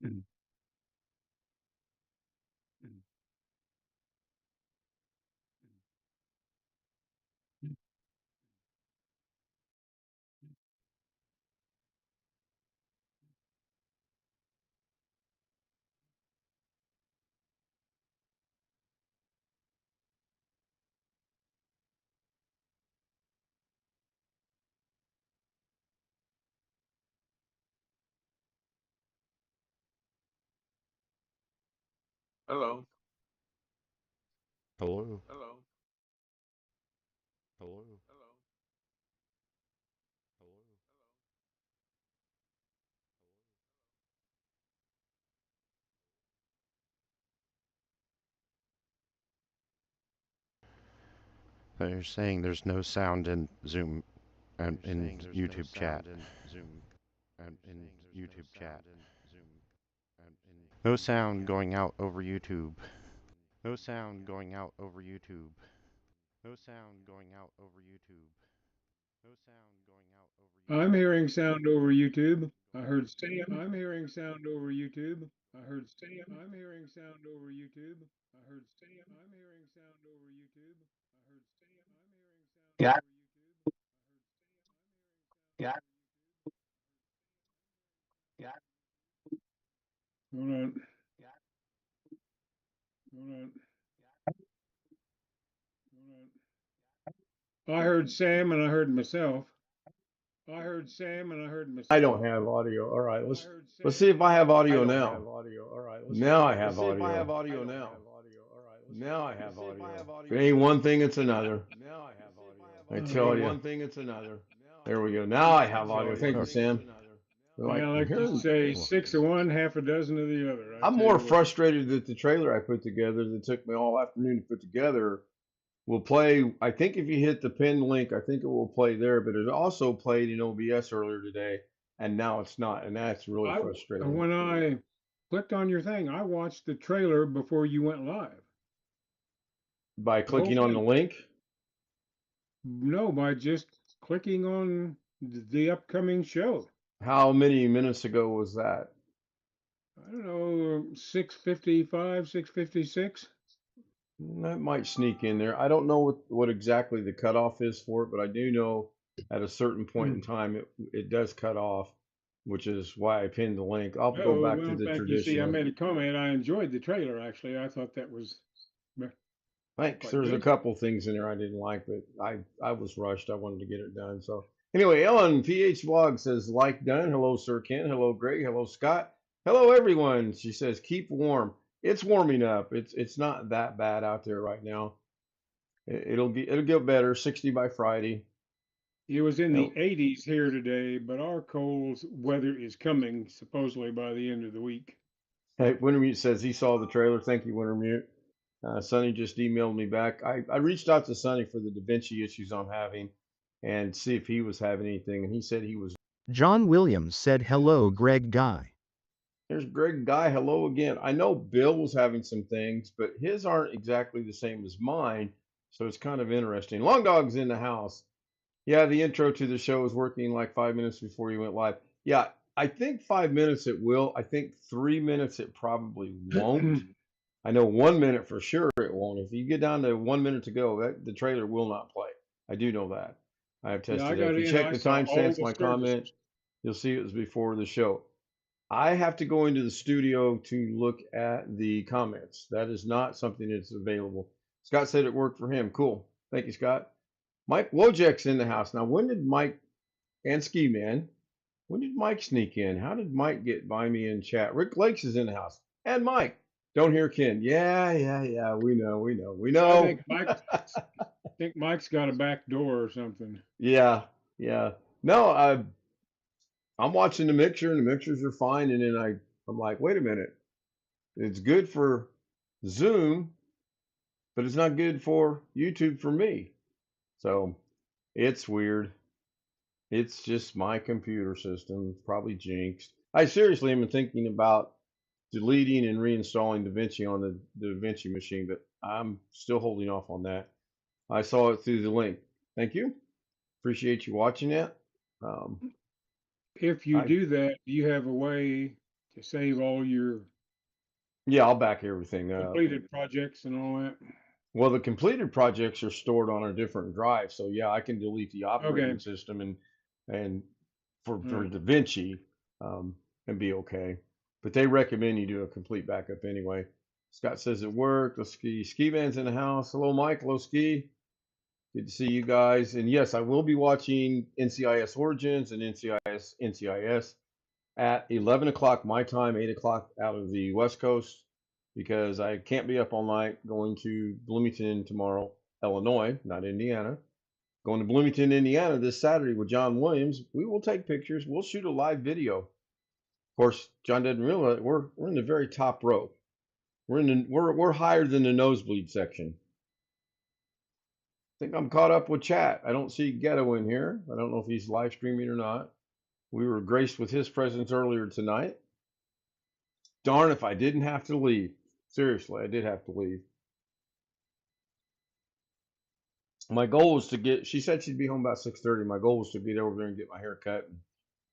Hello. Hello. Hello. Hello. Hello. Hello. They're saying there's no sound in Zoom and in YouTube chat. No sound going out over YouTube. No sound going out over YouTube. No sound going out over YouTube. No sound going out over I'm YouTube. hearing sound over YouTube. I heard Sam. I'm hearing sound over YouTube. I heard Sam. I'm hearing sound over YouTube. I heard Sam. I'm hearing sound over YouTube. I heard Sam. I'm hearing sound Yeah. over YouTube. Yeah. Yeah. Hold on. Hold on. Hold on. I heard Sam and I heard myself. I heard Sam and I heard I myself. don't have audio. All right, I let's heard let's Sam see and if I I heard have myself. audio I don't now. have audio. All right. Now I Let's have see if I audio. have audio now. All right. Now I have Let's see if I audio. have If it audio ain't now. one thing, it's another. Now I have audio. I If All it tell ain't right. you. one thing, it's another. There we go. Now I have I tell audio. you. Thank you, Sam. They're like, Yeah, I'm let's just hearing. say six of one, half a dozen of the other. I I'm tell more you what. frustrated that the trailer I put together that took me all afternoon to put together will play. I think if you hit the pinned link, I think it will play there, but it also played in OBS earlier today, and now it's not, and that's really I frustrating. when I clicked on your thing, I watched the trailer before you went live. By The whole clicking on the thing. link, No, by just clicking on the upcoming show. how many minutes ago was that? I don't know, 6:55, 6:56. That might sneak in there. I don't know what exactly the cutoff is for it, but I do know at a certain point in time it does cut off, which is why I pinned the link. I'll go Oh, back well, to in the fact, you see, I traditional. made a comment. I enjoyed the trailer, actually. I thought that was Thanks. quite There's a good. couple things in there I didn't like, but I was rushed. I wanted to get it done. So anyway, Ellen PH Vlog says like done. Hello, Sir Ken. Hello, Greg. Hello, Scott. Hello, everyone. She says keep warm. It's warming up. It's not that bad out there right now. It'll get better. 60 by Friday. It was in the Yep. 80s here today, but our cold weather is coming supposedly by the end of the week. Hey, Wintermute says he saw the trailer. Thank you, Wintermute. Sonny just emailed me back. I reached out to Sonny for the Da Vinci issues I'm having and see if he was having anything, and he said he was. John Williams said hello, Greg Guy. There's Greg Guy. Hello again. I know Bill was having some things, but his aren't exactly the same as mine, so it's kind of interesting. Long Dog's in the house. Yeah, the intro to the show is working like 5 minutes before you went live. Yeah, I think 5 minutes it will. I think 3 minutes it probably won't. I know 1 minute for sure it won't. If you get down to 1 minute to go, the trailer will not play. I do know that. I have Yeah, I tested it. got If you in, check I the saw all timestamps, the my services. comment, you'll see it was before the show. I have to go into the studio to look at the comments. That is not something that's available. Scott said it worked for him. Cool. Thank you, Scott. Mike Wojcik's in the house. Now, when did Mike and Ski Man, when did Mike sneak in? How did Mike get by me in chat? Rick Lakes is in the house. And Mike. Don't hear Ken. Yeah. We know. I think Mike's got a back door or something. Yeah. No, I'm watching the mixer and the mixers are fine. And then I'm like, wait a minute. It's good for Zoom, but it's not good for YouTube for me. So it's weird. It's just my computer system, probably jinxed. I seriously am thinking about deleting and reinstalling DaVinci on the DaVinci machine, but I'm still holding off on that. I saw it through the link. Thank you. Appreciate you watching it. If you I do that, do you have a way to save all your Yeah, I'll back everything up. completed projects and all that? Well, the completed projects are stored on a different drive, so yeah, I can delete the operating Okay. system and for All right. DaVinci and be okay. But they recommend you do a complete backup anyway. Scott says it worked. The ski van's in the house. Hello, Mike. Hello, Ski. Good to see you guys. And yes, I will be watching NCIS Origins and NCIS at 11 o'clock my time, 8 o'clock out of the West Coast, because I can't be up all night going to Bloomington tomorrow, Illinois, not Indiana. Going to Bloomington, Indiana this Saturday with John Williams. We will take pictures. We'll shoot a live video. Of course, John didn't realize we're in the very top row. We're higher than the nosebleed section. I think I'm caught up with chat. I don't see Ghetto in here. I don't know if he's live streaming or not. We were graced with his presence earlier tonight. Darn if I didn't have to leave. Seriously, I did have to leave. My goal was to get, she said she'd be home about 6:30. My goal was to get over there and get my hair cut and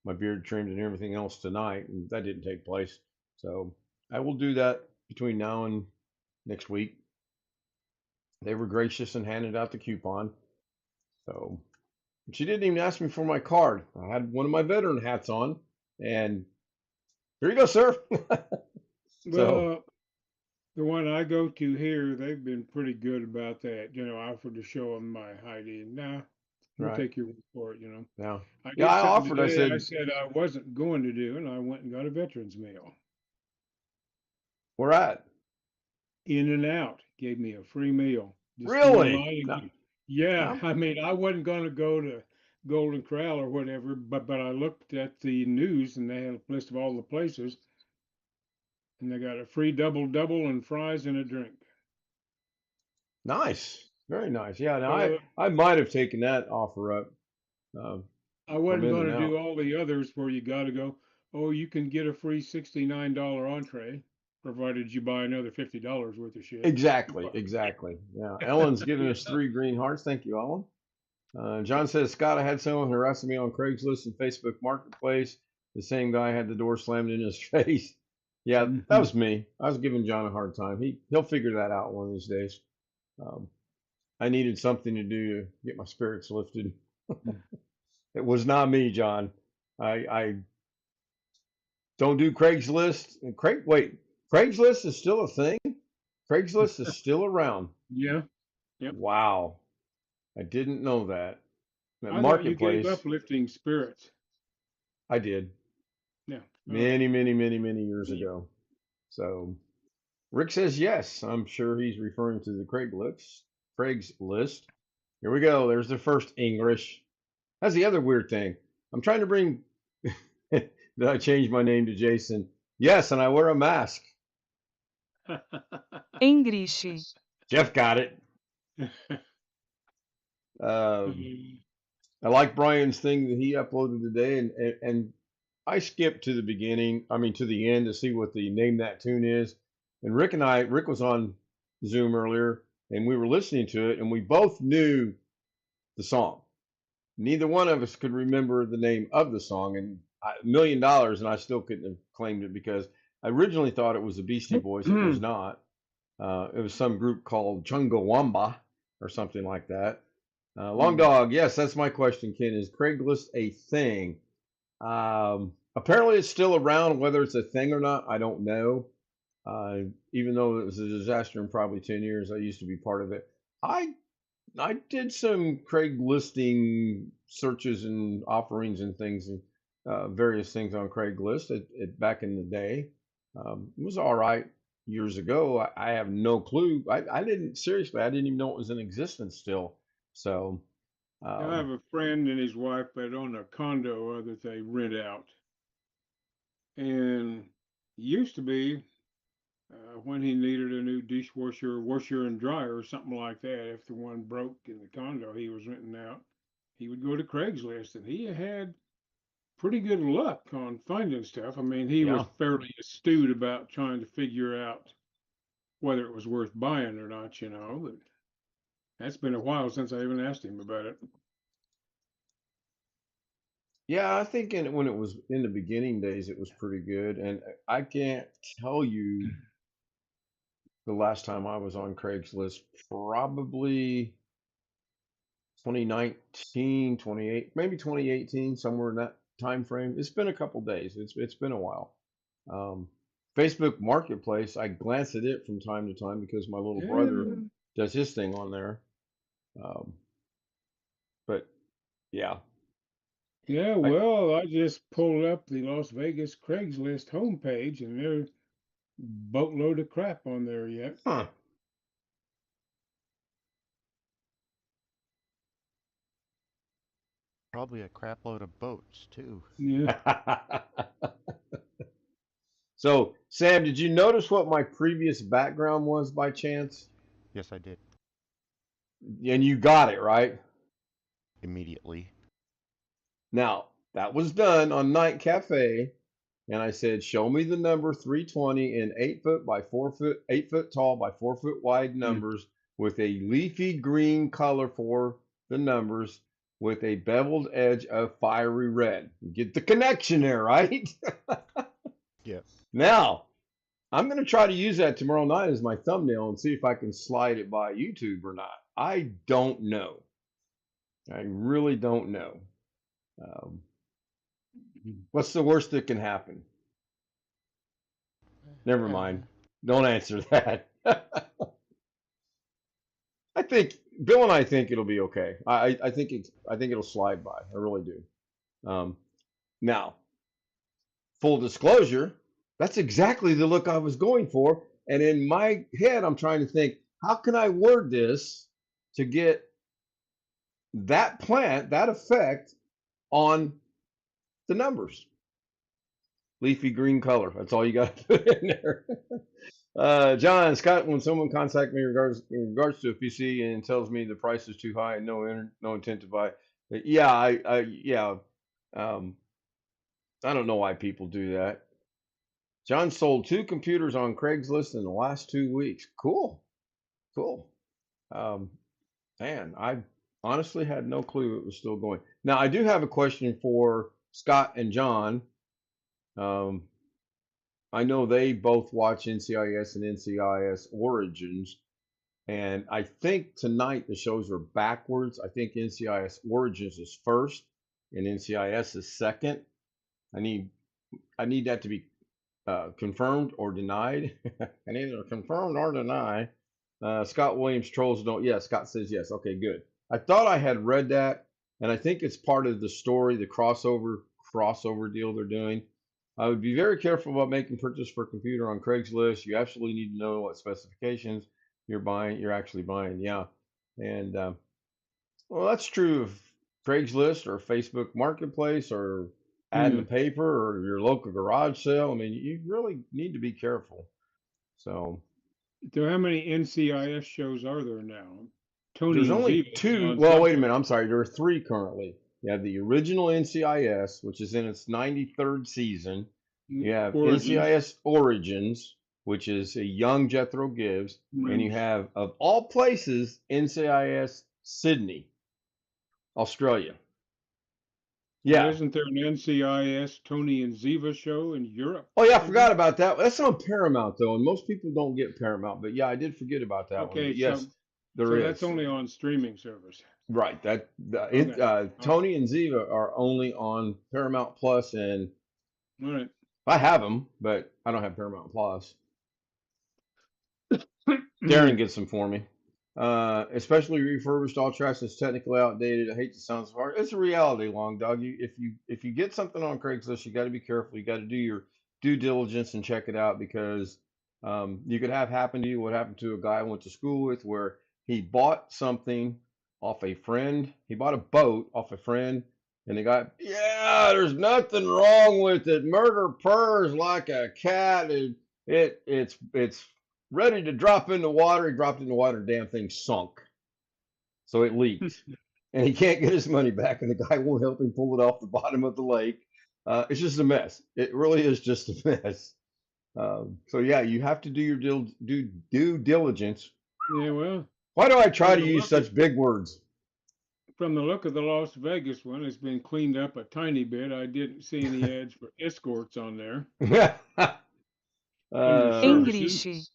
my beard trimmed and everything else tonight, and that didn't take place. So I will do that between now and next week. They were gracious and handed out the coupon. So she didn't even ask me for my card. I had one of my veteran hats on, and here you go, sir. Well, the one I go to here, they've been pretty good about that. You know, I offered to show them my ID. Nah, we'll Right. take your word for it, you know. Yeah. I did Yeah, I something offered. I today said, I wasn't going to do, and I went and got a veterans meal. where at? In and Out gave me a free meal. Just Really? go online No, and yeah, no. I mean, I wasn't going to go to Golden Corral or whatever, but I looked at the news and they had a list of all the places, and they got a free double and fries and a drink. Nice. Very nice. Yeah, now So I might have taken that offer up I from wasn't In going and to do Out. all the others where you got to go, oh, you can get a free $69 entree, provided you buy another $50 worth of shit. Exactly, But exactly. Yeah. Ellen's giving us 3 green hearts. Thank you, Ellen. John says, Scott, I had someone harassing me on Craigslist and Facebook Marketplace. The same guy had the door slammed in his face. Yeah, that was me. I was giving John a hard time. He'll figure that out one of these days. I needed something to do to get my spirits lifted. It was not me, John. I don't do Craigslist. And Craigslist is still a thing? Craigslist is still around. yeah, yep. Wow. I didn't know that. That I thought you gave Marketplace, up lifting spirits. I did Yeah. many, many, many, many years ago. So Rick says yes. I'm sure he's referring to the Craigslist. Craigslist. Here we go. There's the first English. That's the other weird thing. I'm trying to bring. Did I change my name to Jason? Yes, and I wear a mask. English. Jeff got it. I like Brian's thing that he uploaded today, and I skipped to the beginning. I mean, to the end to see what the name that tune is. And Rick was on Zoom earlier, and we were listening to it, and we both knew the song. Neither one of us could remember the name of the song, and $1 million, and I still couldn't have claimed it because I originally thought it was the Beastie Boys. It was not. It was some group called Chungawamba or something like that. Long Dog, yes, that's my question, Ken. Is Craigslist a thing? Apparently, it's still around. Whether it's a thing or not, I don't know. Even though it was a disaster in probably 10 years, I used to be part of it. I did some Craiglisting searches and offerings and things and various things on Craigslist back in the day. It was all right years ago. I have no clue. I didn't even know it was in existence still. So I have a friend and his wife that own a condo that they rent out. And used to be when he needed a new dishwasher, washer, and dryer, or something like that, if the one broke in the condo he was renting out, he would go to Craigslist, and he had pretty good luck on finding stuff. I mean, he was fairly astute about trying to figure out whether it was worth buying or not, you know. But that's been a while since I even asked him about it. Yeah, I think when it was in the beginning days, it was pretty good. And I can't tell you the last time I was on Craigslist, probably 2019, 28, maybe 2018, somewhere in that time frame. It's been a couple days. It's been a while. Um, Facebook Marketplace, I glance at it from time to time because my little brother Yeah. does his thing on there. Um, but yeah, Yeah, I well, I just pulled up the Las Vegas Craigslist homepage and there's a boatload of crap on there yet. huh. Probably a crap load of boats, too. Yeah. So, Sam, did you notice what my previous background was by chance? Yes, I did. And you got it, right? Immediately. Now, that was done on Night Cafe, and I said, show me the number 320 in 8 foot by 4 foot, 8 foot tall by 4 foot wide Mm. numbers with a leafy green color for the numbers with a beveled edge of fiery red. Get the connection there, right? Yep. Now, I'm going to try to use that tomorrow night as my thumbnail and see if I can slide it by YouTube or not. I don't know. I really don't know. Um, what's the worst that can happen? Never mind. Don't answer that. I think Bill and I think it'll be okay. I think it'll slide by. I really do. Now, full disclosure, that's exactly the look I was going for. And in my head, I'm trying to think, how can I word this to get that plant, that effect on the numbers? Leafy green color. That's all you got to put in there. John Scott, when someone contacts me in regards to a PC and tells me the price is too high and no intent to buy, yeah, yeah, um, I don't know why people do that. John sold 2 computers on Craigslist in the last 2 weeks. Cool, cool. Um, man, I honestly had no clue it was still going. Now, I do have a question for Scott and John. Um, I know they both watch NCIS and NCIS Origins, and I think tonight the shows are backwards. I think NCIS Origins is first and NCIS is second. I need that to be confirmed or denied. And either confirmed or deny. Scott Williams trolls don't. Yes, Scott says yes. Okay, good. I thought I had read that, and I think it's part of the story, the crossover deal they're doing. I would be very careful about making purchase for a computer on Craigslist. You absolutely need to know what specifications you're actually buying. Yeah, and well, that's true of Craigslist or Facebook Marketplace or ad in the Yeah. paper or your local garage sale. I mean, you really need to be careful. So So how many NCIS shows are there now? Tony there's and only Ziva is two. on Well, wait a something. minute. I'm sorry. There are 3 currently. You have the original NCIS, which is in its 93rd season. You have Origins. NCIS Origins, which is a young Jethro Gibbs. And you Right. have, of all places, NCIS Sydney, Australia. Well, Yeah. isn't there an NCIS Tony and Ziva show in Europe Oh or yeah, I something? forgot about that. That's on Paramount though, and most people don't get Paramount. But yeah, I did forget about that one. Okay, But yes, so there that's is. only on streaming service. Right. Okay. Tony and Ziva are only on Paramount Plus, and All right. I have them, but I don't have Paramount Plus. Darren gets them for me. Especially refurbished, all tracks is technically outdated. I hate to sound so hard. It's a reality, Long Dog. If you get something on Craigslist, you got to be careful. You got to do your due diligence and check it out because you could have happen to you what happened to a guy I went to school with, where he bought something off a friend. He bought a boat off a friend, and the guy, yeah, there's nothing wrong with it. Murder purrs like a cat. It's ready to drop in the water. He dropped it in the water, the damn thing sunk. So it leaked. And he can't get his money back, and the guy won't help him pull it off the bottom of the lake. It's just a mess. It really is just a mess. So yeah, you have to do your due diligence. Yeah, well, Why do I try for to the use lucky such big words? from the look of the Las Vegas one, it's been cleaned up a tiny bit. I didn't see any ads for escorts on there under English. services.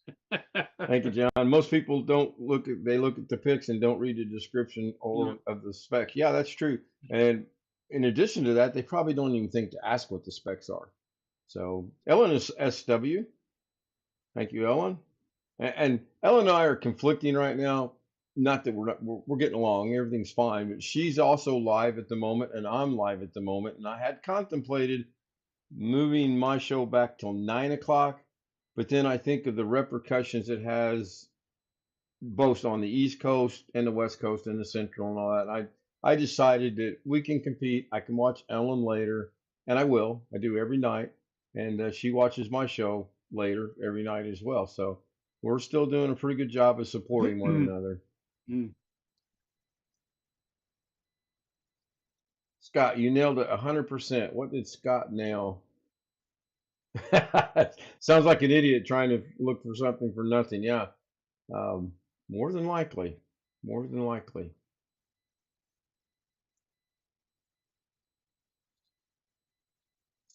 Thank you, John. Most people don't look at, they look at the pics and don't read the description Yeah. or of the specs. Yeah, that's true. And in addition to that, they probably don't even think to ask what the specs are. So Ellen is SW. Thank you, Ellen. And Ellen and I are conflicting right now. Not that we're getting along, everything's fine, but she's also live at the moment and I'm live at the moment. And I had contemplated moving my show back till 9 o'clock, but then I think of the repercussions it has both on the East Coast and the West Coast and the Central and all that. I decided that we can compete. I can watch Ellen later, and I will. I do every night, and she watches my show later every night as well. So we're still doing a pretty good job of supporting one another. Scott, you nailed it 100%. What did Scott nail? Sounds like an idiot trying to look for something for nothing. Yeah, more than likely. More than likely.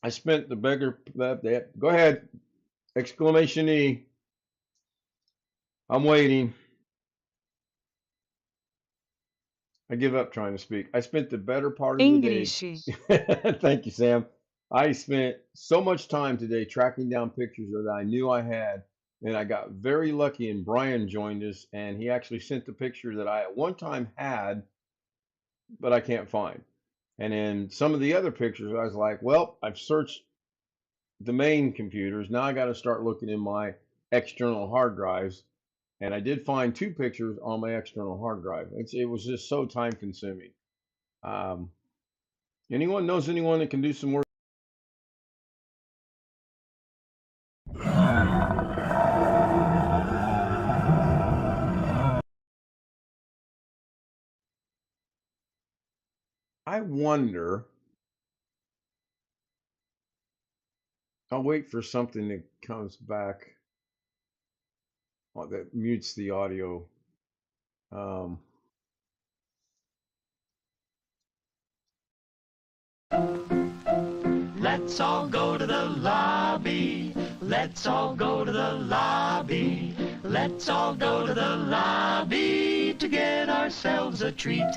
I spent the beggar. Go ahead! Exclamation E. I'm waiting. I give up trying to speak. I spent the better part of the English. day. Thank you, Sam. I spent so much time today tracking down pictures that I knew I had, and I got very lucky. And Brian joined us, and he actually sent the picture that I at one time had, but I can't find. And then some of the other pictures, I was like, well, I've searched the main computers. Now I got to start looking in my external hard drives. And I did find 2 pictures on my external hard drive. It was just so time consuming. Anyone knows anyone that can do some work? I wonder. I'll wait for something that comes back that mutes the audio. Let's all go to the lobby. Let's all go to the lobby. Let's all go to the lobby to get ourselves a treat.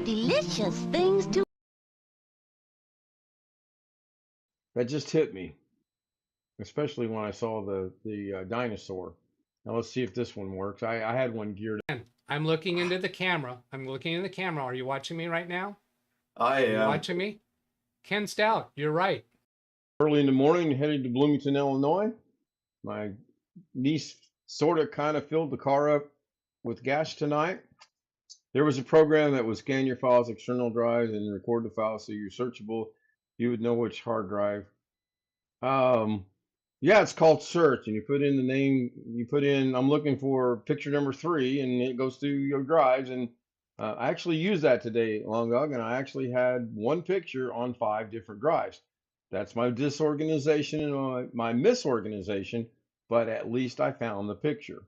Delicious things to. That just hit me, especially when I saw the dinosaur. Now let's see if this one works. I had one geared. I'm looking into the camera. Are you watching me right now? I Are you am. watching me? Ken Stout, you're right. Early in the morning, headed to Bloomington, Illinois. My niece sort of kind of filled the car up with gas tonight. There was a program that would scan your files, external drives, and record the files so you're searchable. You would know which hard drive. Yeah, it's called search, and you put in the name. You put in, I'm looking for picture number 3, and it goes through your drives. And I actually used that today, Long Dog, and I actually had 1 picture on 5 different drives. That's my disorganization and my misorganization, but at least I found the picture.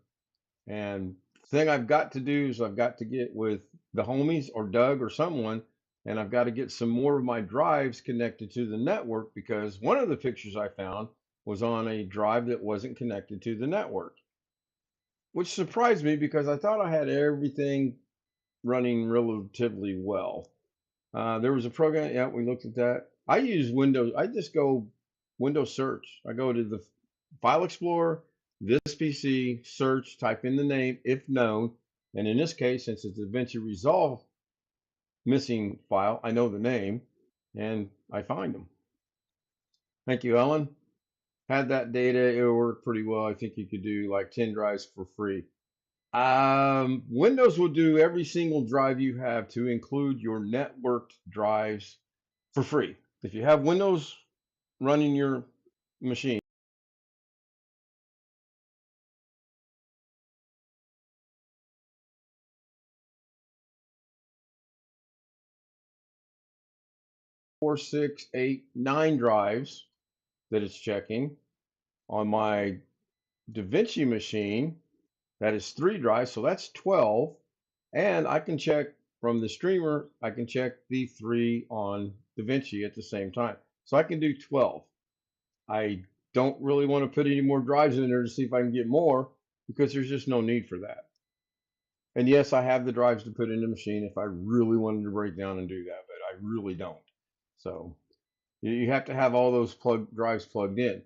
And the thing I've got to do is I've got to get with the homies or Doug or someone, and I've got to get some more of my drives connected to the network, because one of the pictures I found was on a drive that wasn't connected to the network, which surprised me because I thought I had everything running relatively well. There was a program, yeah, we looked at that. I use Windows, I just go Windows search. I go to the File Explorer, this PC, search, type in the name, if known. And in this case, since it's a DaVinci Resolve missing file, I know the name and I find them. Thank you, Ellen. Had that data, it worked pretty well. I think you could do like 10 drives for free. Windows will do every single drive you have to include your networked drives for free. If you have Windows running your machine, four, 6, 8, 9 drives that it's checking. On my DaVinci machine, that is 3 drives, so that's 12. And I can check from the streamer, I can check the 3 on DaVinci at the same time. So I can do 12. I don't really want to put any more drives in there to see if I can get more because there's just no need for that. And yes, I have the drives to put in the machine if I really wanted to break down and do that, but I really don't. So you have to have all those drives plugged in.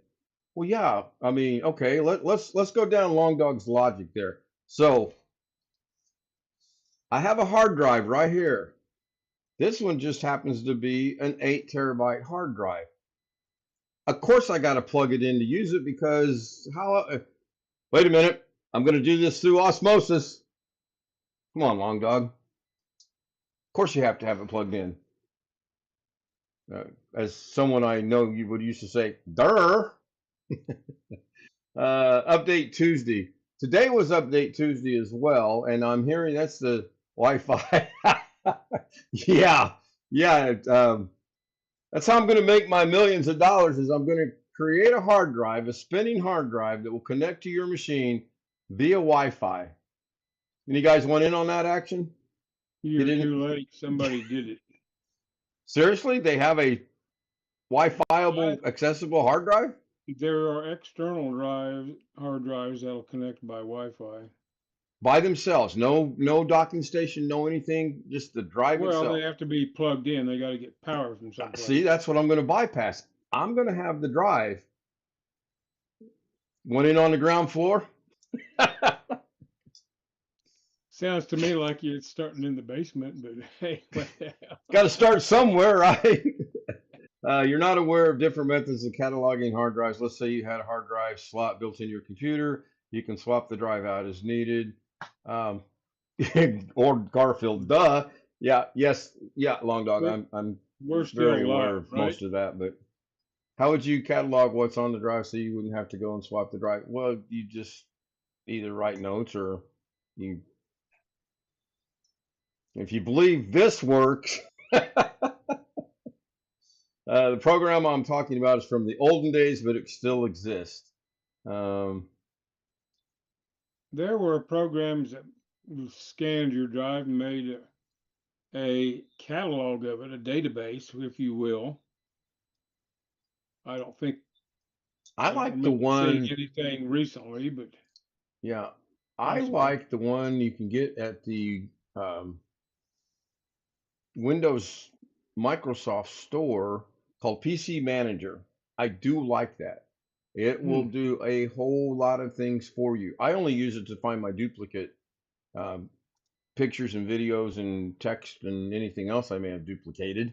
Well, yeah, I mean, okay, let's go down Long Dog's logic there. So I have a hard drive right here. This one just happens to be an 8 terabyte hard drive. Of course, I got to plug it in to use it because wait a minute, I'm going to do this through osmosis. Come on, Long Dog. Of course, you have to have it plugged in. As someone I know you would used to say, "Durr." Update Tuesday. Today was Update Tuesday as well, and I'm hearing that's the Wi-Fi. Yeah, yeah. That's how I'm going to make my millions of dollars. Is I'm going to create a hard drive, a spinning hard drive that will connect to your machine via Wi-Fi. Any guys want in on that action? You're too late. Somebody did it. Seriously, they have a Wi-Fiable accessible hard drive? There are external hard drives that'll connect by Wi-Fi. By themselves, no docking station, no anything, just the drive itself. Well, they have to be plugged in. They got to get power from someplace. See, that's what I'm going to bypass. I'm going to have the drive. Went in on the ground floor. Sounds to me like it's starting in the basement, but hey, what the hell? Got to start somewhere, right? You're not aware of different methods of cataloging hard drives. Let's say you had a hard drive slot built in your computer. You can swap the drive out as needed. Or Garfield, duh. Yeah, yes, yeah, Long Dog. I'm We're still very aware live, of right? most of that, but how would you catalog what's on the drive so you wouldn't have to go and swap the drive? Well, you just either write notes or you, if you believe this works. The program I'm talking about is from the olden days, but it still exists. There were programs that scanned your drive and made a catalog of it, a database, if you will. I don't think I like the seeing one. anything recently, but Yeah, I like the one you can get at the Windows Microsoft store called PC Manager. I do like that. It will do a whole lot of things for you. I only use it to find my duplicate pictures and videos and text and anything else I may have duplicated.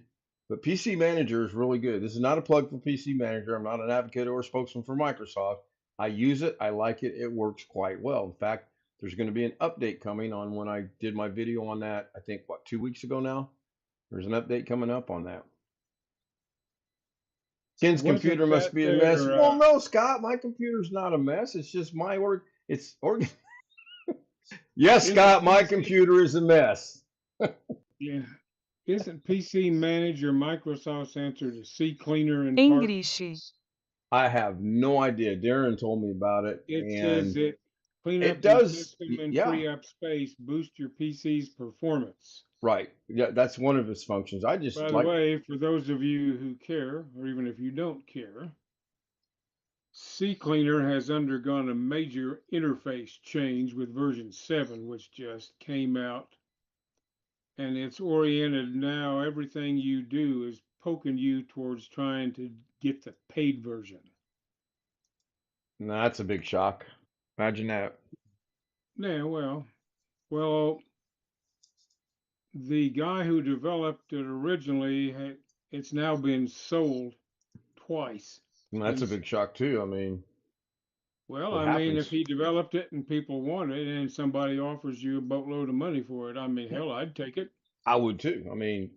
But PC Manager is really good. This is not a plug for PC Manager. I'm not an advocate or a spokesman for Microsoft. I use it. I like it. It works quite well. In fact, there's going to be an update coming on when I did my video on that, I think, 2 weeks ago now? There's an update coming up on that. Ken's computer must be a mess. Well, no, Scott, my computer's not a mess. It's just my Yes, Scott, my computer is a mess. Yeah. Isn't PC Manager Microsoft's answer to CCleaner and English? I have no idea. Darren told me about it. It and says it clean up your system and free up space, boost your PC's performance. Right. Yeah, that's one of its functions. I just By the way, for those of you who care, or even if you don't care, CCleaner has undergone a major interface change with version 7, which just came out. And it's oriented now, everything you do is poking you towards trying to get the paid version. No, that's a big shock. Imagine that. Yeah, well, the guy who developed it originally, it's now been sold twice. And that's a big shock too. I mean, well, I mean, if he developed it and people want it and somebody offers you a boatload of money for it, I mean, hell, I'd take it. I would too. I mean,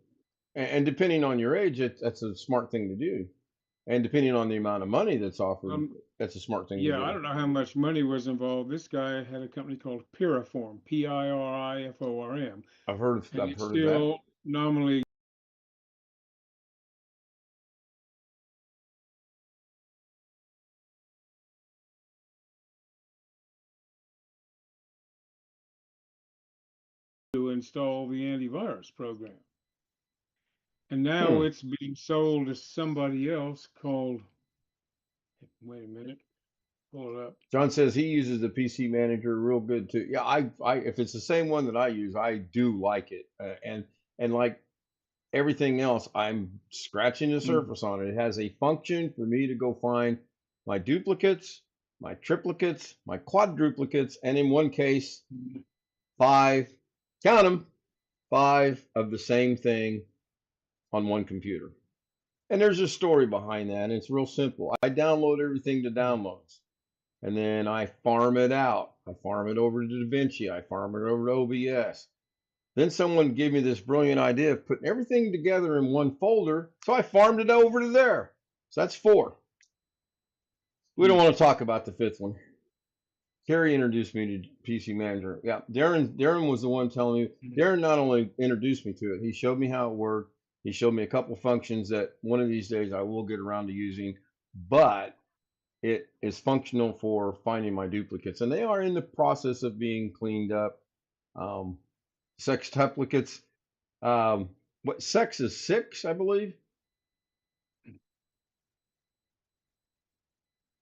and depending on your age, that's a smart thing to do. And depending on the amount of money that's offered, that's a smart thing to do. Yeah, I don't know how much money was involved. This guy had a company called Piriform, Piriform. I've heard of that. Still nominally install the antivirus program. And now it's being sold to somebody else called, wait a minute, pull it up. John says he uses the PC Manager real good too. Yeah, I if it's the same one that I use, I do like it. And like everything else, I'm scratching the surface on it. It has a function for me to go find my duplicates, my triplicates, my quadruplicates, and in one case, 5, count them, 5 of the same thing on one computer. And there's a story behind that, and it's real simple. I download everything to downloads, and then I farm it out. I farm it over to DaVinci. I farm it over to OBS. Then someone gave me this brilliant idea of putting everything together in one folder, so I farmed it over to there. So that's 4. We don't want to talk about the 5th one. Carrie introduced me to PC Manager. Yeah, Darren was the one telling me. Darren not only introduced me to it, he showed me how it worked. He showed me a couple functions that one of these days I will get around to using, but it is functional for finding my duplicates, and they are in the process of being cleaned up. Sextuplicates. What sex is 6, I believe?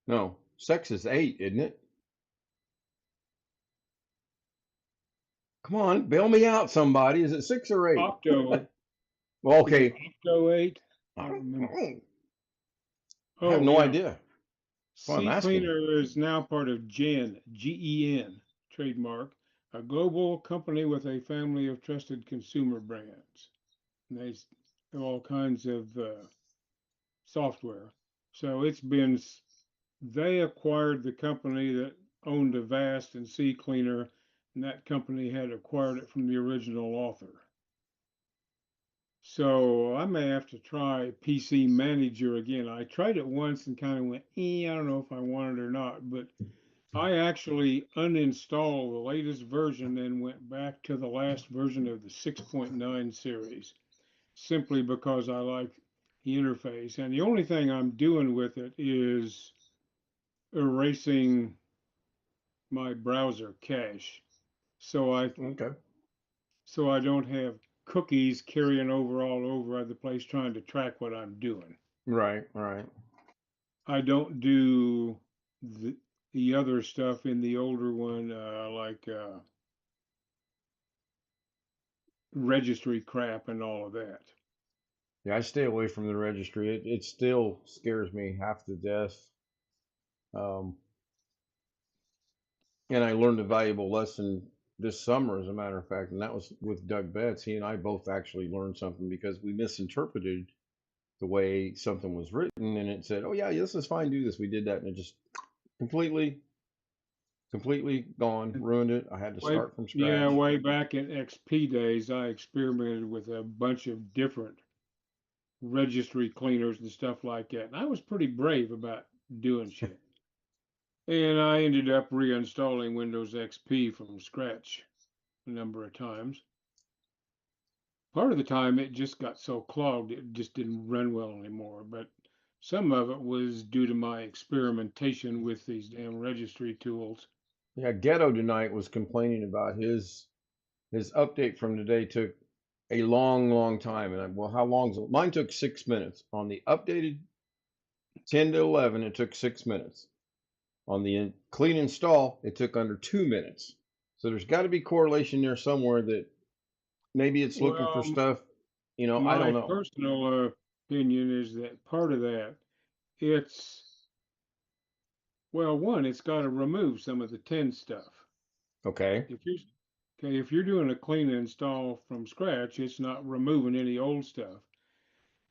No, sex is 8, isn't it? Come on, bail me out, somebody. Is it 6 or 8? Octo. Well, okay. Octo 8. I Oh, have no idea. Well, I'm asking. CCleaner is now part of GEN, G-E-N, trademark, a global company with a family of trusted consumer brands. And they have all kinds of software. So they acquired the company that owned Avast and CCleaner, and that company had acquired it from the original author. So I may have to try PC Manager again. I tried it once and kind of went, I don't know if I want it or not, but I actually uninstalled the latest version and went back to the last version of the 6.9 series, simply because I like the interface. And the only thing I'm doing with it is erasing my browser cache. So I don't have cookies carrying over all over the place trying to track what I'm doing. Right. I don't do the other stuff in the older one, like registry crap and all of that. Yeah, I stay away from the registry. It still scares me half to death. And I learned a valuable lesson this summer, as a matter of fact, and that was with Doug Betts. He and I both actually learned something because we misinterpreted the way something was written, and it said, "Oh yeah, this is fine. Do this." We did that, and it just completely gone, ruined it. I had to start from scratch. Yeah, way back in XP days, I experimented with a bunch of different registry cleaners and stuff like that, and I was pretty brave about doing shit. And I ended up reinstalling Windows XP from scratch a number of times. Part of the time it just got so clogged it just didn't run well anymore, but some of it was due to my experimentation with these damn registry tools. Yeah, Ghetto tonight was complaining about his update from today took a long time, and well, how long is it? Mine took 6 minutes. On the updated 10 to 11, it took 6 minutes. On the clean install, it took under 2 minutes. So there's got to be correlation there somewhere that maybe it's looking for stuff, I don't know. My personal opinion is that part of that, it's got to remove some of the 10 stuff. Okay. If you're doing a clean install from scratch, it's not removing any old stuff.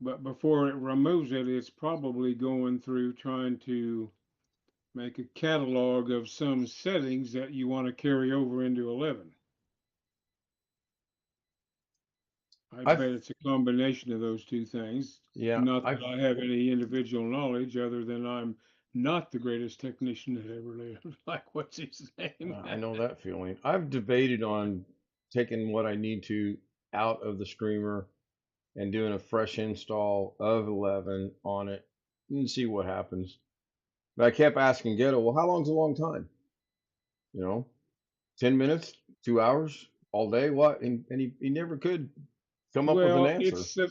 But before it removes it, it's probably going through trying to make a catalog of some settings that you want to carry over into 11. I bet it's a combination of those two things. Yeah. Not that I have any individual knowledge other than I'm not the greatest technician that ever lived. Like, what's his name? I know that feeling. I've debated on taking what I need to out of the streamer and doing a fresh install of 11 on it and see what happens. But I kept asking Ghetto, well, how long's a long time? 10 minutes, 2 hours? all day. What? And he never could come up with an Well, answer.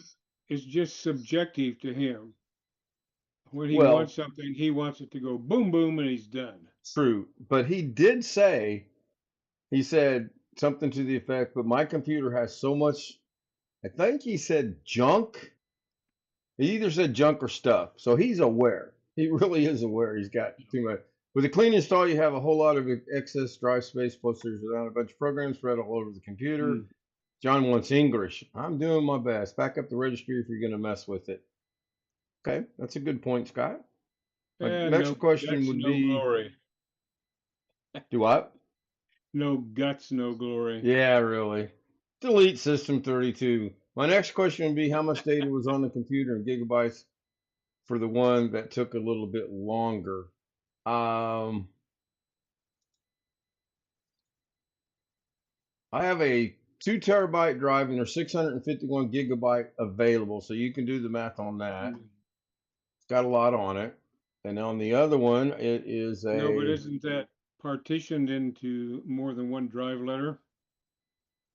it's just subjective to him. When he wants Well, something, he wants it to go boom boom and he's done. true, but he did say he said something to the effect, "But my computer has so much." I think he said junk. He either said junk or stuff. So he's aware. He really is aware he's got too much. With a clean install, you have a whole lot of excess drive space, plus there's a bunch of programs spread all over the computer. Mm. John wants English. I'm doing my best. Back up the registry if you're going to mess with it. Okay, that's a good point, Scott. My And next no question guts, would no be, glory. do what? No guts, no glory. Yeah, really. Delete System 32. My next question would be how much data was on the computer in gigabytes for the one that took a little bit longer. I have a 2 terabyte drive and there's 651 gigabyte available, so you can do the math on that. It's got a lot on it. And on the other one, it is a. No, but isn't that partitioned into more than one drive letter?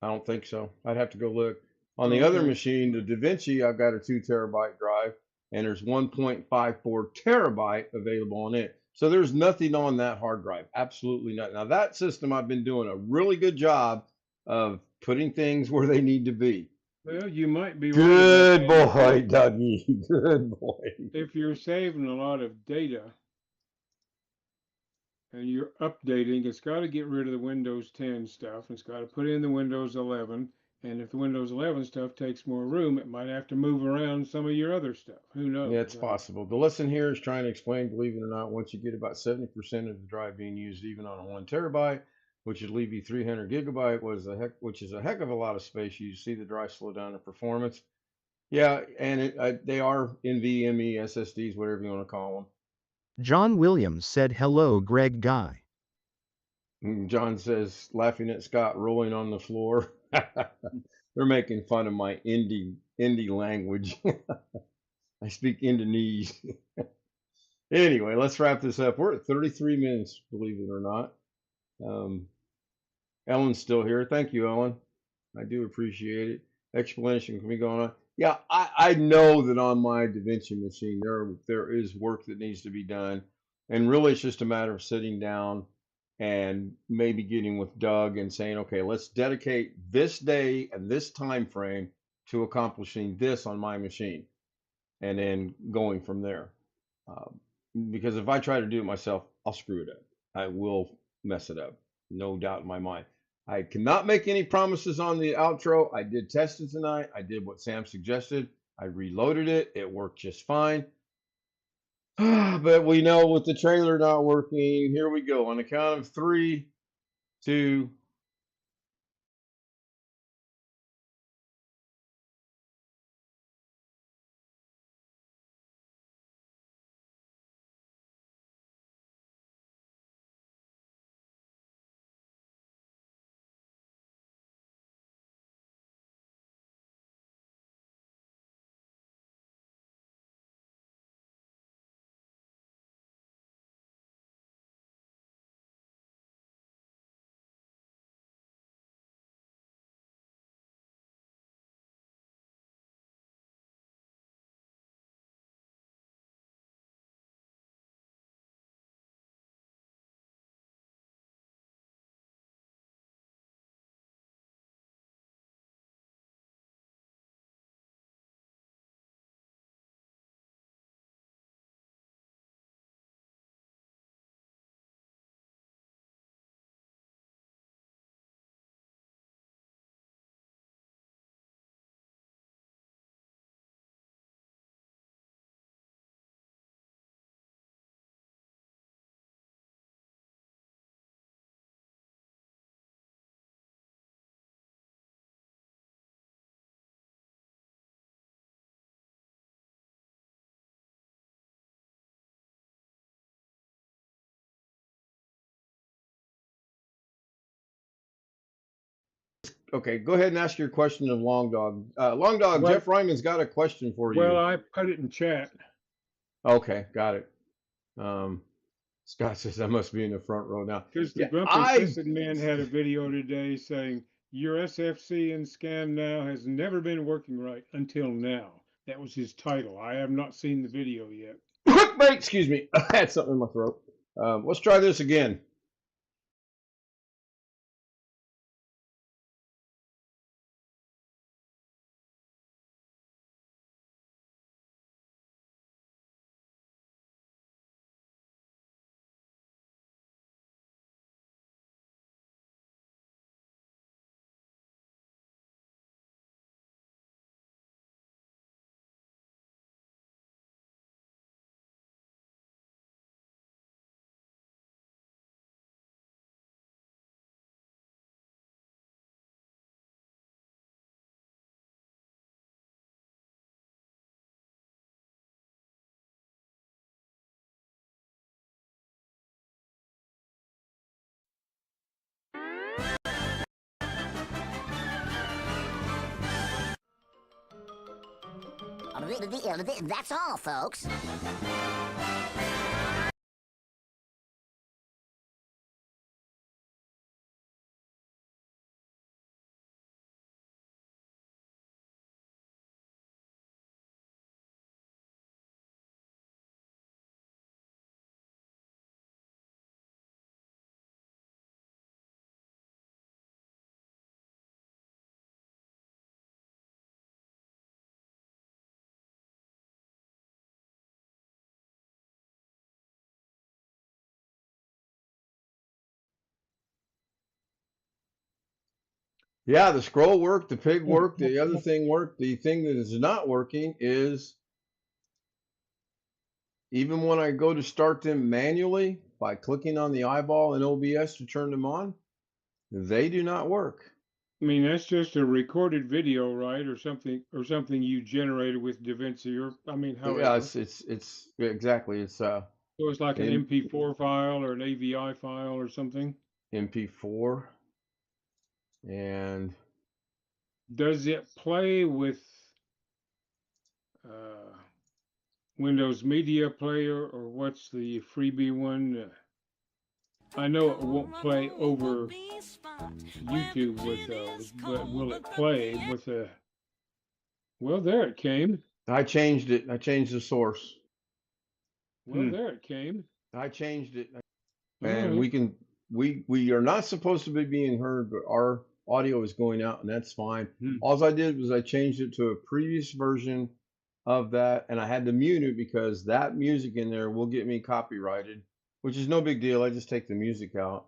I don't think so. I'd have to go look. On the other Okay. machine, the DaVinci, I've got a 2 terabyte drive, and there's 1.54 terabyte available on it. So there's nothing on that hard drive. Absolutely nothing. Now that system, I've been doing a really good job of putting things where they need to be. Well, you might be right Good about boy, that. Dougie. Good boy. If you're saving a lot of data and you're updating, it's got to get rid of the Windows 10 stuff. It's got to put in the Windows 11. And if the Windows 11 stuff takes more room, it might have to move around some of your other stuff. Who knows? Yeah, it's possible. The lesson here is trying to explain, believe it or not, once you get about 70% of the drive being used, even on a 1 terabyte, which would leave you 300 gigabyte, which is a heck of a lot of space. You see the drive slow down in performance. Yeah, and they are NVMe SSDs, whatever you want to call them. John Williams said hello Greg Guy. And John says, laughing at Scott rolling on the floor. They're making fun of my indie language. I speak Indonesian. Anyway, let's wrap this up. We're at 33 minutes, believe it or not. Ellen's still here. Thank you, Ellen. I do appreciate it. Explanation can be going on. Yeah, I know that on my DaVinci machine there is work that needs to be done, and really it's just a matter of sitting down and maybe getting with Doug and saying, okay, let's dedicate this day and this time frame to accomplishing this on my machine, and then going from there. Because if I try to do it myself, I'll screw it up. I will mess it up, no doubt in my mind. I cannot make any promises on the outro. I did test it tonight. I did what Sam suggested. I reloaded it. It worked just fine. But we know with the trailer not working, here we go. On the count of 3, 2, okay, go ahead and ask your question of Long Dog. Long Dog, Well, Jeff Ryman's got a question for well, you. I put it in chat. Okay, got it. Scott says I must be in the front row now. Because the Yeah, Grumpy Fisted Man had a video today saying Your SFC in Scan Now has never been working right until now. That was his title. I have not seen the video yet. Wait, excuse me. I had something in my throat. Let's try this again. That's all, folks. Yeah, the scroll worked, the pig worked, the other thing worked. The thing that is not working is even when I go to start them manually by clicking on the eyeball in OBS to turn them on, they do not work. I mean, that's just a recorded video, right? Or something you generated with DaVinci, or I mean, Yeah, however. it's exactly. It's So it's like an MP4 file or an AVI file or something. MP4. And Does it play with Windows Media Player, or what's the freebie one? I know it won't play over YouTube with those, but will it play with a... Well, there it came. I changed it. I changed the source. Well, there it came. I changed it. All And right. we are not supposed to be being heard, but our audio is going out, and that's fine. All I did was I changed it to a previous version of that, and I had to mute it because that music in there will get me copyrighted, which is no big deal. I just take the music out.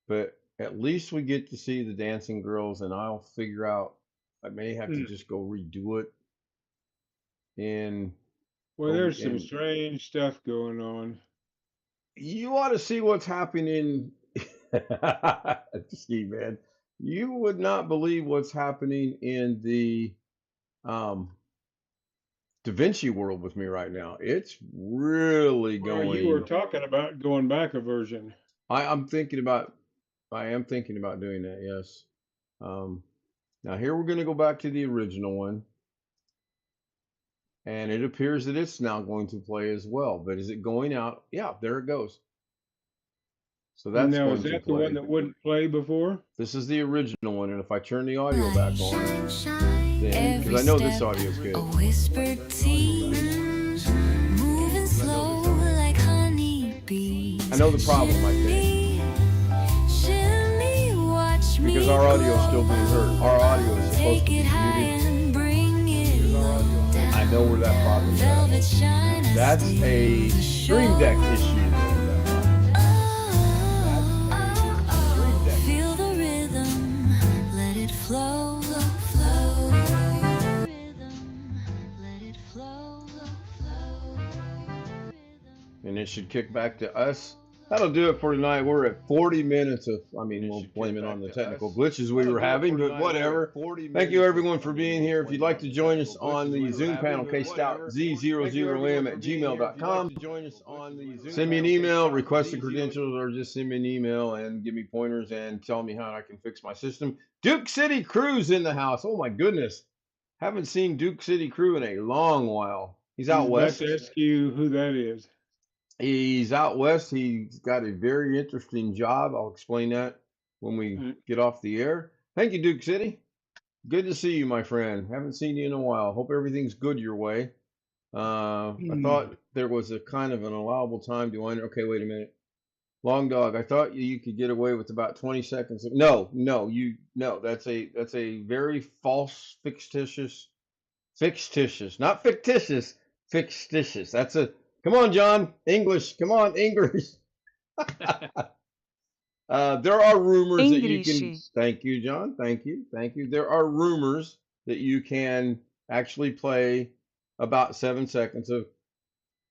But at least we get to see the dancing girls, and I'll figure out. I may have to just go redo it. Well, there's some strange stuff going on. You ought to see what's happening. Gee, man, you would not believe what's happening in the DaVinci world with me right now. It's really going. Well, you were talking about going back a version. I am thinking about doing that. Yes. Now here we're going to go back to the original one, and it appears that it's now going to play as well. But is it going out? Yeah, there it goes. So that's now, going is to that play. The one that wouldn't play before? This is the original one, and if I turn the audio back on, then because I know this audio is good. A whispered tea, moving slow like honeybees. I know the problem, I think, because our audio is still being heard. Our audio is supposed to be muted. I know where that problem is. That's a Stream Deck issue. Feel the rhythm, let it flow, flow. Let it flow, flow. And it should kick back to us. That'll do it for tonight. We're at 40 minutes of, I mean, we'll blame it on the technical glitches we were having, but whatever. Thank you everyone for being here. If you'd like to join us on the Zoom panel, kstoutzz001@gmail.com. Send me an email, request the credentials, or just send me an email and give me pointers and tell me how I can fix my system. Duke City Crew's in the house. Oh my goodness. Haven't seen Duke City Crew in a long while. He's out west. I'd like to ask you who that is. He's out west. He's got a very interesting job. I'll explain that when we get off the air. Thank you, Duke City. Good to see you, my friend. Haven't seen you in a while. Hope everything's good your way. I thought there was a kind of an allowable time to enter. Okay, wait a minute. Long dog. I thought you could get away with about 20 seconds. No, no. That's a very false, fictitious, not fictitious, fictitious. That's a. Come on, John. English. Come on, English. There are rumors that you can. Thank you, John. Thank you. Thank you. There are rumors that you can actually play about 7 seconds of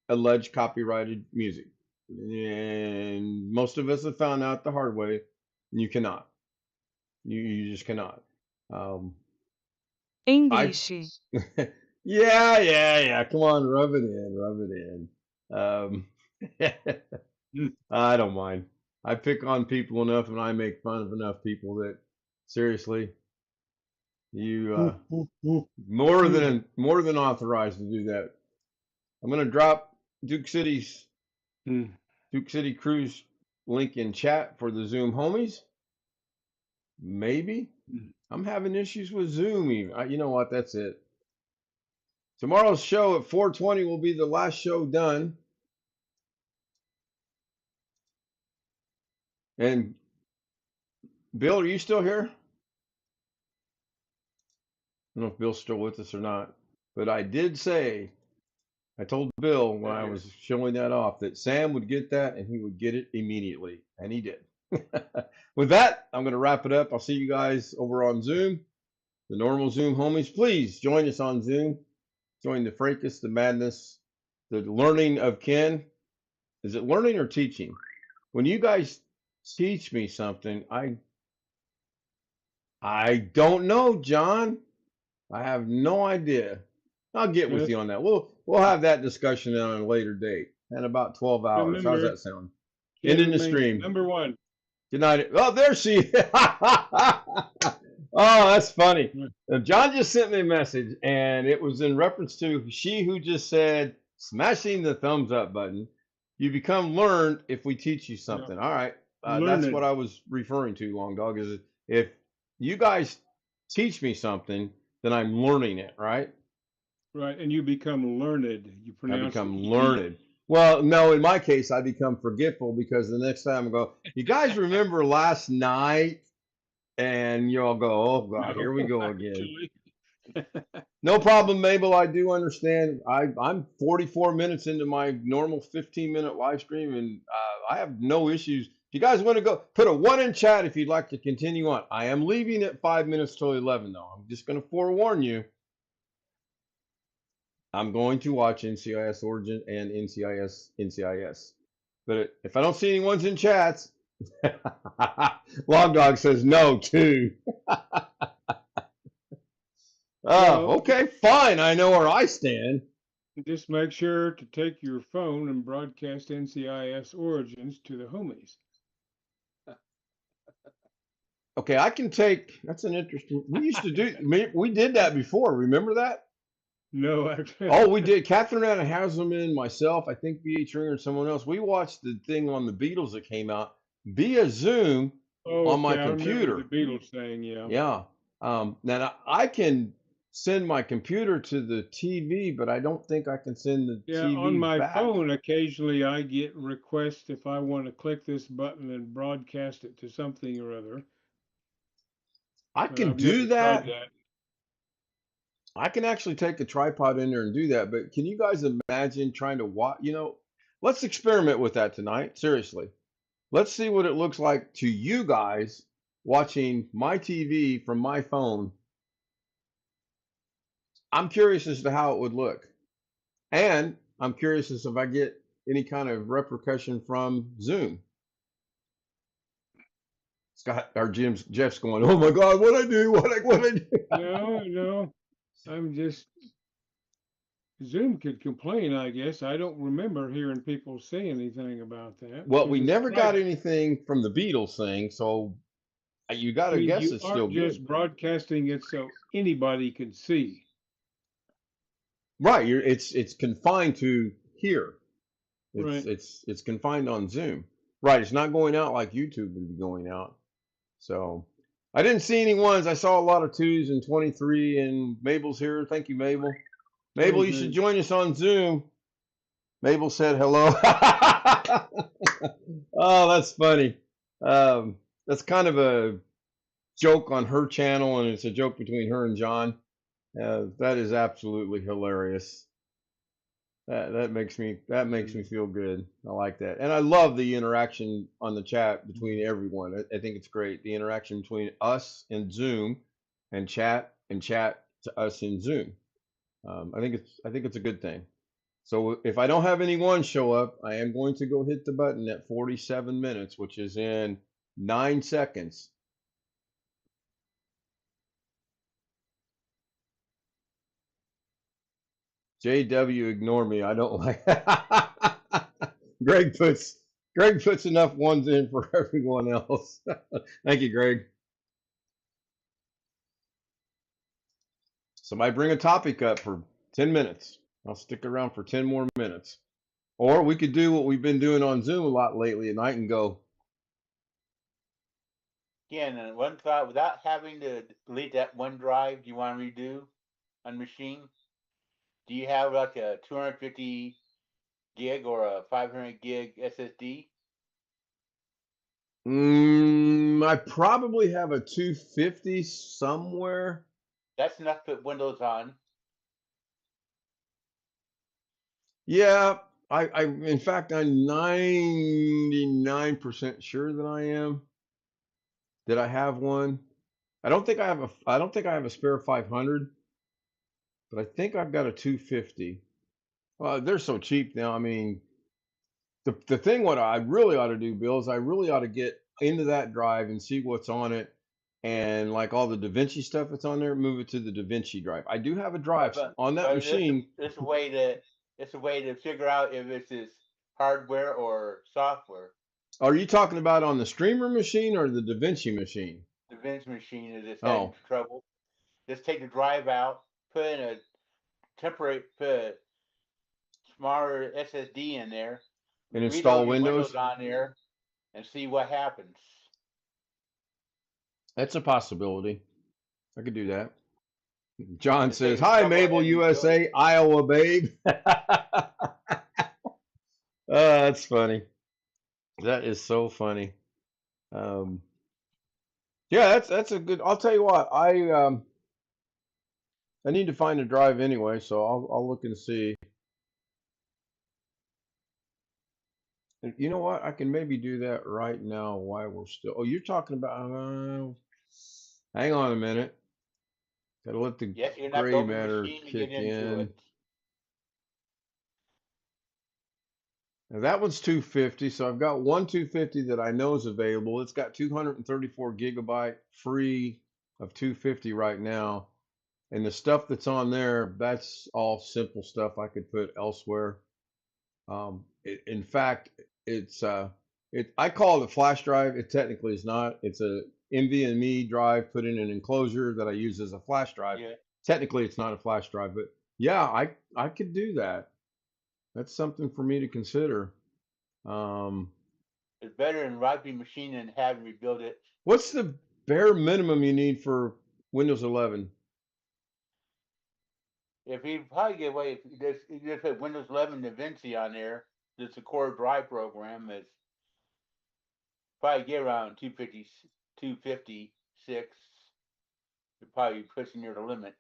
alleged copyrighted music. And most of us have found out the hard way. You cannot. You just cannot. English. Yeah. Come on, rub it in. I don't mind. I pick on people enough, and I make fun of enough people that seriously, you more than authorized to do that. I'm gonna drop Duke City Cruise link in chat for the Zoom homies. Maybe I'm having issues with Zoom. Even you know what? That's it. Tomorrow's show at 4:20 will be the last show done. And Bill, are you still here? I don't know if Bill's still with us or not, but I did say, I told Bill when I was showing that off that Sam would get that and he would get it immediately, and he did. With that, I'm going to wrap it up. I'll see you guys over on Zoom. The normal Zoom homies, please join us on Zoom. Join the fracas, the madness, the learning of Ken. Is it learning or teaching? When you guys teach me something, I don't know, John. I have no idea. I'll get with you on that. We'll have that discussion on a later date in about 12 hours. Remember, how's that sound? Ending the stream. Number one. Good night. Oh, there she is. Oh, that's funny. John just sent me a message, and it was in reference to she who just said, smashing the thumbs up button. You become learned if we teach you something. Yeah. All right. That's what I was referring to, Long Dog, is if you guys teach me something, then I'm learning it, right? Right, and you become learned. You pronounce I become learned. Well, no, in my case, I become forgetful because the next time I go, you guys remember last night? And you'll go, oh, God, here we go again. No problem, Mabel. I do understand. I'm 44 minutes into my normal 15-minute live stream, and I have no issues. If you guys want to go, put a 1 in chat if you'd like to continue on. I am leaving at 5 minutes till 11, though. I'm just going to forewarn you. I'm going to watch NCIS Origin and NCIS. But if I don't see any ones in chats, Long Dog says no, too. Oh, okay, fine. I know where I stand. Just make sure to take your phone and broadcast NCIS Origins to the homies. Okay, I can take. That's an interesting. We used to do. We did that before. Remember that? No, actually. Oh, we did. Catherine Anna Haselman, myself, I think BH Ringer, and someone else. We watched the thing on the Beatles that came out via Zoom on my computer. The Beatles thing, yeah. Yeah. Now I can send my computer to the TV, but I don't think I can send the TV on my back. phone. Occasionally, I get requests if I want to click this button and broadcast it to something or other. I can do that. I can actually take a tripod in there and do that, but can you guys imagine trying to watch? Let's experiment with that tonight. Seriously, let's see what it looks like to you guys watching my TV from my phone. I'm curious as to how it would look, and I'm curious as if I get any kind of repercussion from Zoom. Scott, our Jeff's going, oh my God, what'd I do? What'd I do? No. I'm just, Zoom could complain, I guess. I don't remember hearing people say anything about that. Well, we never got anything from the Beatles thing, so you got to guess it's still good. You aren't just broadcasting it so anybody can see. Right, it's confined to here. Right. It's confined on Zoom. Right, it's not going out like YouTube would be going out. So I didn't see any ones. I saw a lot of 2s and 23, and Mabel's here. Thank you, Mabel. Mabel, you should join us on Zoom. Mabel said hello. Oh, that's funny. That's kind of a joke on her channel, and it's a joke between her and John. That is absolutely hilarious. That makes me feel good. I like that, and I love the interaction on the chat between everyone. I think it's great. The interaction between us and Zoom, and chat to us in Zoom. I think it's a good thing. So if I don't have anyone show up, I am going to go hit the button at 47 minutes, which is in 9 seconds. JW, ignore me. I don't like. Greg puts enough ones in for everyone else. Thank you, Greg. Somebody bring a topic up for 10 minutes. I'll stick around for 10 more minutes. Or we could do what we've been doing on Zoom a lot lately at night and go. Yeah, and then one thought, without having to delete that one drive you want to redo on machine, do you have like a 250 gig or a 500 gig SSD? I probably have a 250 somewhere. That's enough to put Windows on. Yeah, in fact, I'm 99% sure that I am. Did I have one? I don't think I have a spare 500, but I think I've got a 250. Well, they're so cheap now. I mean, the thing what I really ought to do, Bill, is I really ought to get into that drive and see what's on it, and like all the DaVinci stuff that's on there, move it to the DaVinci drive. I do have a drive on that machine. It's a way to figure out if it's hardware or software. Are you talking about on the streamer machine or the DaVinci machine? The DaVinci machine is just having trouble. Just take the drive out, put in a temporary, put a smaller SSD in there, and install Windows on there, and see what happens. That's a possibility. I could do that. John says, "Hi, Mabel, USA, Iowa, babe." That's funny. That is so funny. Yeah, that's a good. I'll tell you what. I need to find a drive anyway, so I'll look and see. You know what? I can maybe do that right now while we're still. Oh, you're talking about. Hang on a minute. Gotta let the gray matter kick in. Now that one's 250, so I've got one 250 that I know is available. It's got 234 gigabyte free of 250 right now. And the stuff that's on there, that's all simple stuff I could put elsewhere. In fact, I call it a flash drive. It technically is not. It's a NVMe drive put in an enclosure that I use as a flash drive. Yeah. Technically, it's not a flash drive, but yeah, I could do that. That's something for me to consider. It's better than wiping machine and having rebuild it. What's the bare minimum you need for Windows 11? If you probably get away, if you just put Windows 11 DaVinci on there, just a core drive program, is probably get around 250, 256. You're probably pushing near the limit.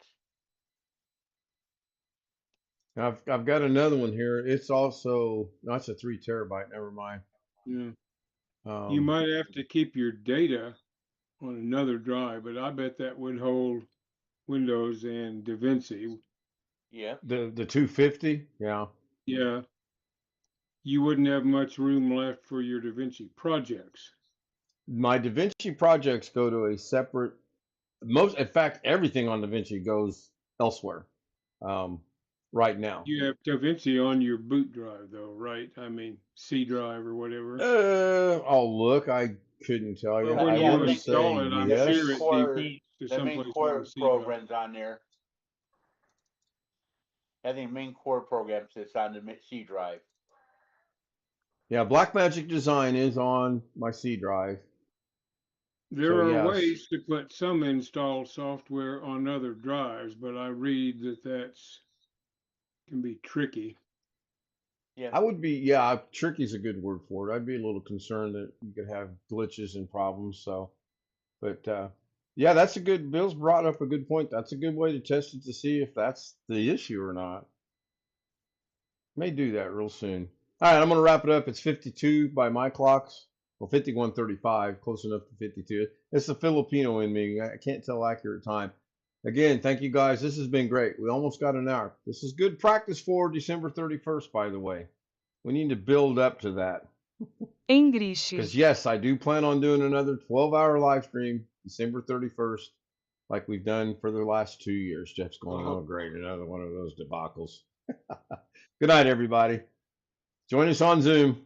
I've got another one here. It's also that's a 3 terabyte. Never mind. Yeah. You might have to keep your data on another drive, but I bet that would hold Windows and DaVinci. Yeah. The 250. Yeah. Yeah. You wouldn't have much room left for your DaVinci projects. My DaVinci projects go to a separate. In fact, everything on DaVinci goes elsewhere. Right now. You have DaVinci on your boot drive, though, right? I mean, C drive or whatever. I'll look. I couldn't tell you. Well, when you install it, I'm yes. sure it defaults to the main someplace core on C programs drive. on there. I think main core programs that's on the C drive. Yeah, Blackmagic Design is on my C drive. There So are yes, ways to put some installed software on other drives, but I read that that's can be tricky. Yeah. I would be, yeah, tricky's a good word for it. I'd be a little concerned that you could have glitches and problems. So, but yeah, that's a good. Bill's brought up a good point. That's a good way to test it to see if that's the issue or not. May do that real soon. All right, I'm gonna wrap it up. It's 52 by my clocks. Well, 51:35, close enough to 52. It's the Filipino in me. I can't tell accurate time. Again, thank you guys. This has been great. We almost got an hour. This is good practice for December 31st, by the way. We need to build up to that. Because yes, I do plan on doing another 12-hour live stream December 31st, like we've done for the last 2 years. Jeff's going, oh great, another one of those debacles. Good night, everybody. Join us on Zoom.